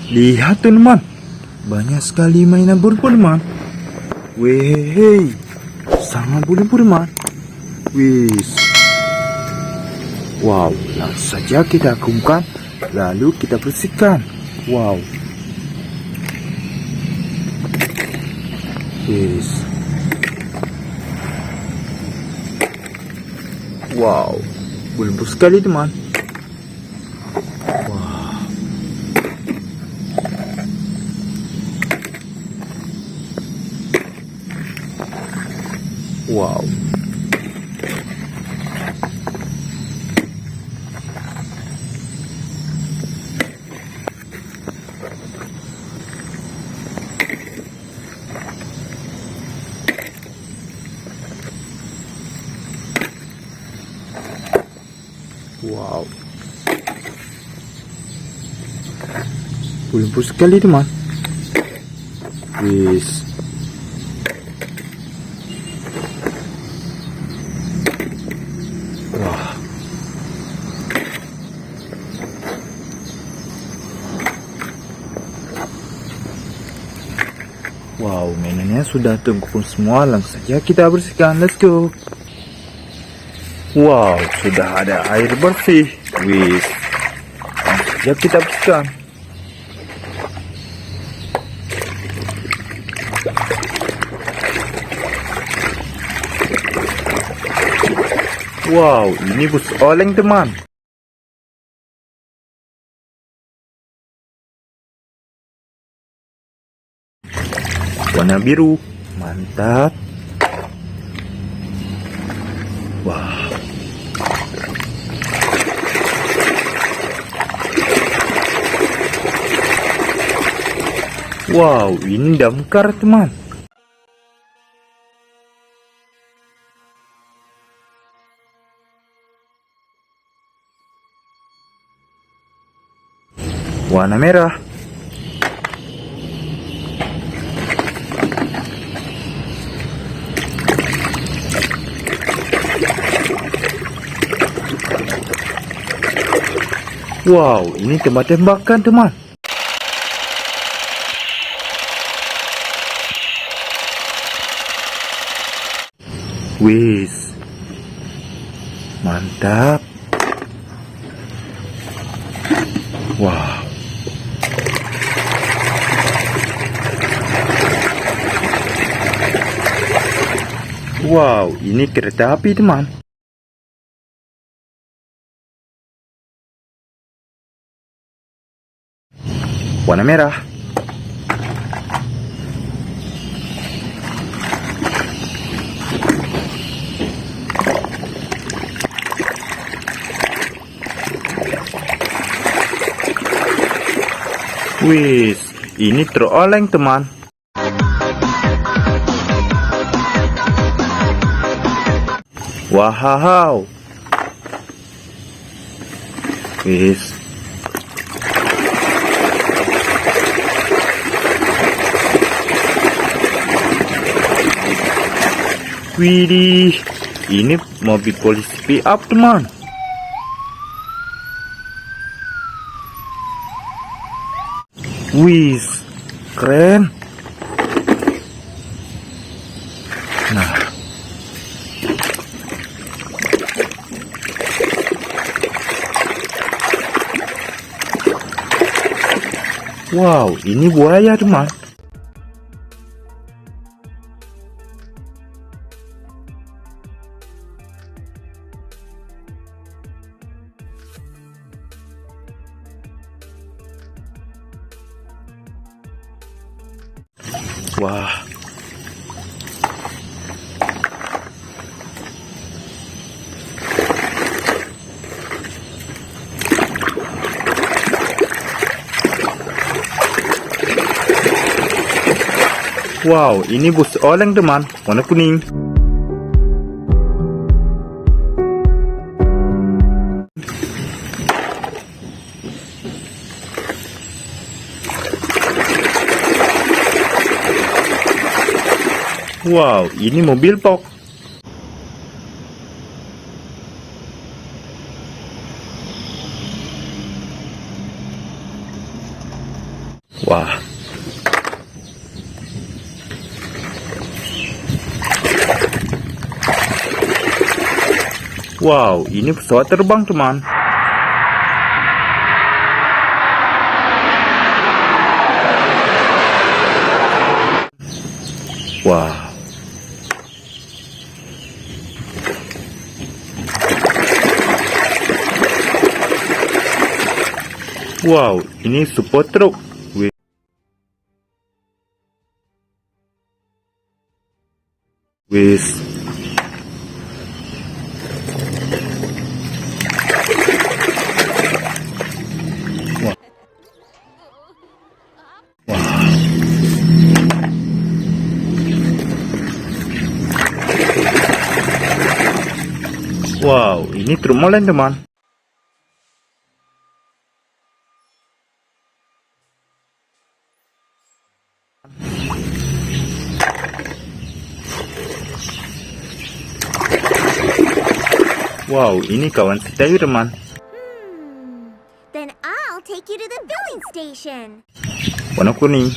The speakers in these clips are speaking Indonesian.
Lihat teman, banyak sekali mainan bodoh teman. Weh, sama bodoh teman. Wis. Wow, langsung saja kita akumkan, lalu kita bersihkan. Wow. Wis. Wow, belum sekali teman. Wow. Wow. Belum sekali teman. Wis. Wah. Wow, mainannya sudah terkumpul semua. Langsung saja kita bersihkan. Let's go. Wow, sudah ada air bersih. Wis. Langsung saja kita bersihkan. Wow, ini bus oleng teman. Warna biru, mantap. Wah. Wow, ini damkar teman. Warna merah. Wow, ini tempat tembakan teman. Wis. Mantap. Wow. Wow, ini kereta api teman. Warna merah. Wis, ini truk oleng teman. Wow. Wis. Widih, ini mobil polisi pick up teman. Wis, keren. Nah, wow, ini buaya teman. Wah. Wow, ini bus oleng teman, warna kuning. Wow, ini mobil box. Wah. Wow, ini pesawat terbang, teman. Wah. Wow, ini support truk with wow, ini truk Oleng, teman. Wow, ini kawan setayu, teman. Then I'll take you to the filling station. Warna kuning.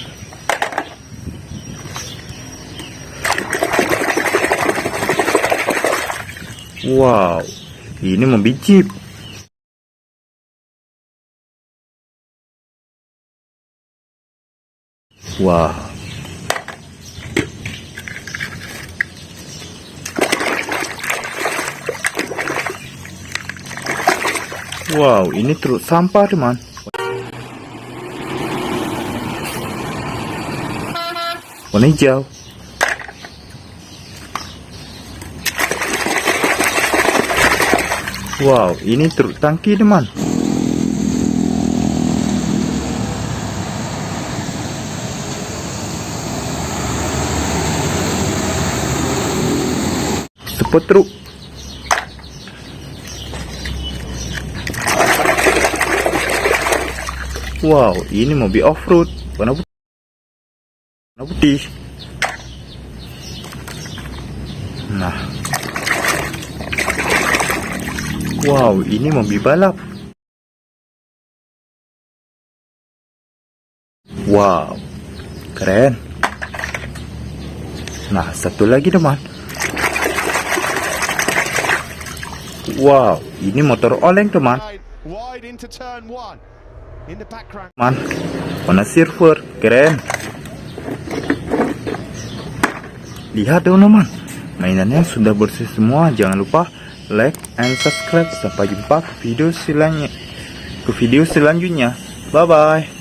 Wow, ini mobil jeep. Wah. Wow, ini truk sampah, teman. Warna hijau. Wow, ini truk tangki, teman. Support truk. Wow, ini mobil off-road warna putih. Nah. Wow, ini mobil balap. Wow, keren. Nah, satu lagi, teman. Wow, ini motor oleng, teman. Man, warna silver, keren. Lihat dong, teman. Mainannya sudah bersih semua. Jangan lupa like and subscribe. Sampai jumpa ke video selanjutnya. Bye bye.